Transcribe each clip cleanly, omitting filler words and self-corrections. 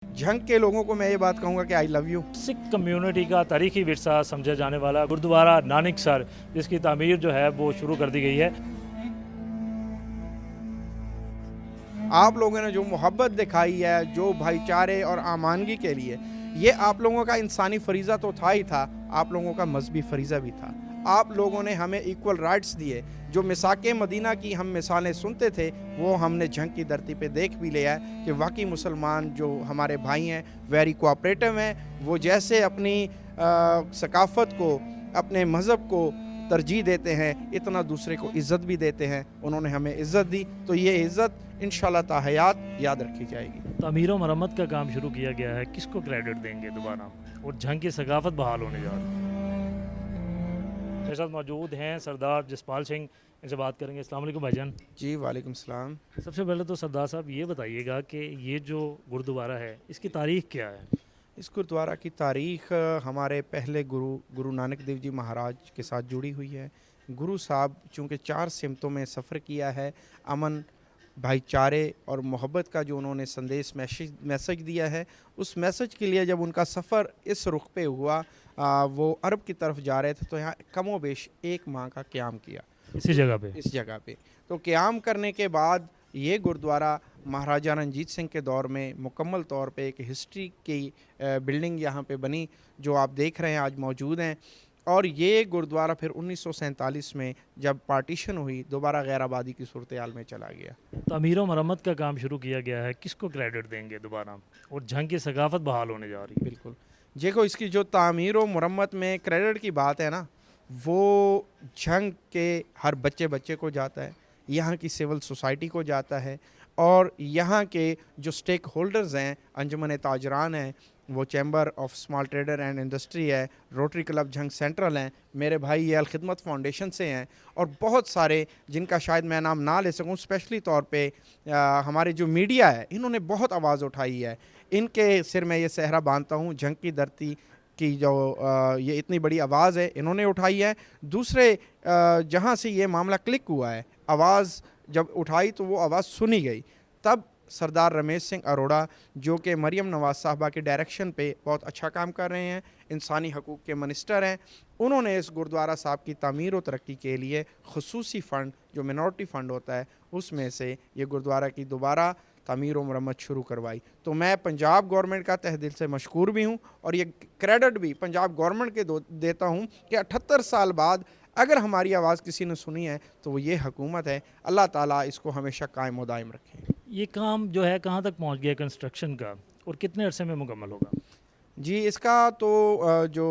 झंग के लोगों को मैं ये बात कहूँगा कि I love you. Sikh community का तारीखी विरसा समझा जाने वाला गुरुद्वारा नानकसर, जिसकी तामीर जो है वो शुरू कर दी गई है। आप लोगों ने जो मोहब्बत दिखाई है, जो भाईचारे और आमानगी के लिए, ये आप लोगों का इंसानी फरीज़ा तो था ही था, आप लोगों का मजहबी फरीज़ा भी था। आप लोगों ने हमें इक्वल राइट्स दिए। जो मिसाके मदीना की हम मिसालें सुनते थे, वो हमने झंग की धरती पे देख भी लिया है कि वाकई मुसलमान जो हमारे भाई हैं वेरी कोऑपरेटिव हैं। वो जैसे अपनी सकाफ़त को, अपने मज़हब को तरजीह देते हैं, इतना दूसरे को इज़्ज़त भी देते हैं। उन्होंने हमें इज़्ज़त दी, तो ये इज़्ज़त इंशाल्लाह ताहयात याद रखी जाएगी। तामीर व मरम्मत का काम शुरू किया गया है, किसको क्रेडिट देंगे दोबारा? और झंग की सकाफत बहाल होने जा रही है। मेरे साथ मौजूद हैं सरदार जसपाल सिंह, इनसे बात करेंगे। अस्सलाम वालेकुम भाईजान। जी वालेकुम सलाम। सबसे पहले तो सरदार साहब ये बताइएगा कि ये जो गुरुद्वारा है इसकी तारीख क्या है? इस गुरुद्वारा की तारीख़ हमारे पहले गुरु नानक देव जी महाराज के साथ जुड़ी हुई है। गुरु साहब चूँकि 4 सिमतों में सफ़र किया है, अमन, भाईचारे और मोहब्बत का जो उन्होंने संदेश मैसेज दिया है, उस मैसेज के लिए जब उनका सफ़र इस रुख पे हुआ, वो अरब की तरफ जा रहे थे, तो यहाँ कमोबेश 1 माह का क़याम किया इसी जगह पे? इस जगह पे। तो क़याम करने के बाद ये गुरुद्वारा महाराजा रणजीत सिंह के दौर में मुकम्मल तौर पे एक हिस्ट्री की बिल्डिंग यहाँ पे बनी, जो आप देख रहे हैं आज मौजूद हैं। और ये गुरुद्वारा फिर 1947 में जब पार्टीशन हुई, दोबारा गैर आबादी की सूरत-ए-हाल में चला गया। तामीर व मरम्मत का काम शुरू किया गया है, किसको क्रेडिट देंगे दोबारा? और झंग की सकाफत बहाल होने जा रही है। बिल्कुल। देखो, इसकी जो तामीर व मुरम्मत में क्रेडिट की बात है ना, वो झंग के हर बच्चे को जाता है, यहाँ की सिविल सोसाइटी को जाता है, और यहाँ के जो स्टेक होल्डर्स हैं, अंजुमन ताजरान हैं, वो chamber of small trader and industry है, रोटरी क्लब झंग सेंट्रल हैं, मेरे भाई ये अलखिदमत फाउंडेशन से हैं, और बहुत सारे जिनका शायद मैं नाम ना ले सकूं। स्पेशली तौर पे हमारे जो मीडिया है, इन्होंने बहुत आवाज़ उठाई है। इनके सिर में ये सहरा बांधता हूँ। झंग की धरती की जो ये इतनी बड़ी आवाज़ है, इन्होंने उठाई है। दूसरे जहाँ से ये मामला क्लिक हुआ है, आवाज़ जब उठाई तो वो आवाज़ सुनी गई। तब सरदार रमेश सिंह अरोड़ा, जो कि मरियम नवाज़ साहबा के डायरेक्शन पे बहुत अच्छा काम कर रहे हैं, इंसानी हकूक़ के मिनिस्टर हैं, उन्होंने इस गुरुद्वारा साहब की तामीर और तरक्की के लिए ख़ुसूसी फ़ंड, जो मिनॉरिटी फ़ंड होता है, उसमें से ये गुरुद्वारा की दोबारा तामीर व मरम्मत शुरू करवाई। तो मैं पंजाब गवर्नमेंट का तहे दिल से मशकूर भी हूँ, और ये क्रेडिट भी पंजाब गवर्नमेंट के देता हूँ कि 78 साल बाद अगर हमारी आवाज़ किसी ने सुनी है, तो वो ये हुकूमत है। अल्लाह ताला इसको हमेशा कायम व दायम रखे। ये काम जो है कहाँ तक पहुँच गया कंस्ट्रक्शन का, और कितने अरसे में मुकम्मल होगा? जी, इसका तो जो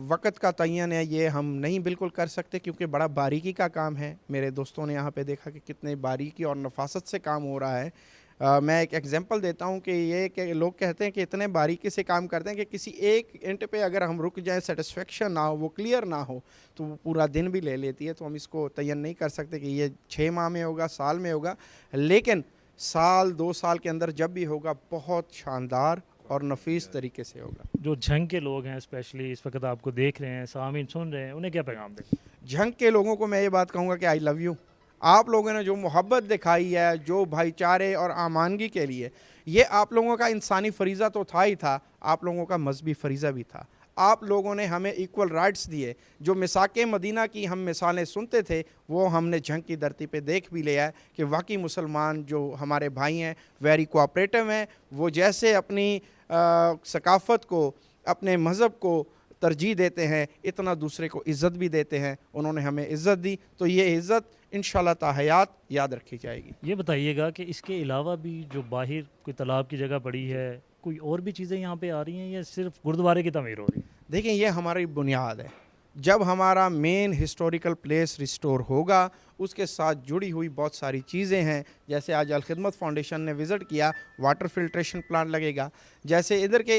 वक़्त का तयन है, ये हम नहीं बिल्कुल कर सकते, क्योंकि बड़ा बारीकी का काम है। मेरे दोस्तों ने यहाँ पे देखा कि कितने बारीकी और नफ़ासत से काम हो रहा है। मैं एक एग्ज़ाम्पल देता हूँ कि ये कि लोग कहते हैं कि इतने बारीकी से काम करते हैं कि किसी एक ईंट पे अगर हम रुक जाएँ, सेटिस्फेक्शन ना हो, वो क्लियर ना हो, तो वो पूरा दिन भी ले लेती है। तो हम इसको तयन नहीं कर सकते कि ये 6 माह में होगा, साल में होगा, लेकिन साल 2 साल के अंदर जब भी होगा, बहुत शानदार और नफीस तरीके से होगा। जो झंग के लोग हैं, स्पेशली इस वक्त आपको देख रहे हैं, सामीन सुन रहे हैं, उन्हें क्या पैगाम दें? झंग के लोगों को मैं ये बात कहूँगा कि आई लव यू। आप लोगों ने जो मोहब्बत दिखाई है, जो भाईचारे और आमानगी के लिए, ये आप लोगों का इंसानी फरीज़ा तो था ही था, आप लोगों का मजहबी फरीज़ा भी था। आप लोगों ने हमें इक्वल राइट्स दिए। जो मिसाके मदीना की हम मिसालें सुनते थे, वो हमने झंग की धरती पे देख भी लिया है कि वाकई मुसलमान जो हमारे भाई हैं वेरी कोऑपरेटिव हैं। वो जैसे अपनी सकाफ़त को, अपने मज़हब को तरजीह देते हैं, इतना दूसरे को इज़्ज़त भी देते हैं। उन्होंने हमें इज़्ज़त दी, तो ये इज़्ज़त इंशाल्लाह ताहयात याद रखी जाएगी। ये बताइएगा कि इसके अलावा भी जो बाहर कोई तालाब की जगह पड़ी है, कोई और भी चीज़ें यहाँ पे आ रही हैं, या सिर्फ गुरुद्वारे की तमीर हो रही है? देखिए, ये हमारी बुनियाद है। जब हमारा मेन हिस्टोरिकल प्लेस रिस्टोर होगा, उसके साथ जुड़ी हुई बहुत सारी चीज़ें हैं। जैसे आज अलखिदमत फाउंडेशन ने विज़िट किया, वाटर फिल्ट्रेशन प्लांट लगेगा। जैसे इधर के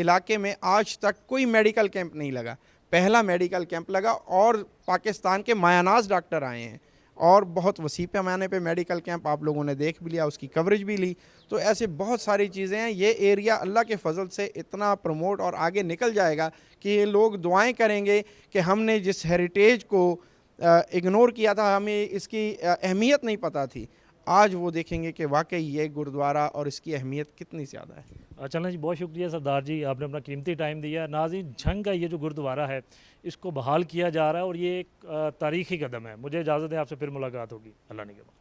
इलाके में आज तक कोई मेडिकल कैंप नहीं लगा, पहला मेडिकल कैंप लगा, और पाकिस्तान के मायानाज डॉक्टर आए हैं, और बहुत वसी पैमाने पे मेडिकल कैंप आप लोगों ने देख भी लिया, उसकी कवरेज भी ली। तो ऐसे बहुत सारी चीज़ें हैं। ये एरिया अल्लाह के फजल से इतना प्रमोट और आगे निकल जाएगा कि ये लोग दुआएं करेंगे कि हमने जिस हेरिटेज को इग्नोर किया था, हमें इसकी अहमियत नहीं पता थी। आज वो देखेंगे कि वाकई ये गुरुद्वारा और इसकी अहमियत कितनी ज़्यादा है। चलें जी, बहुत शुक्रिया सरदार जी, आपने अपना कीमती टाइम दिया। नाज़रीन, झंग का ये जो गुरुद्वारा है इसको बहाल किया जा रहा है और ये एक तारीख़ी कदम है। मुझे इजाज़त है, आपसे फिर मुलाकात होगी। अल्लाह ने के बाद।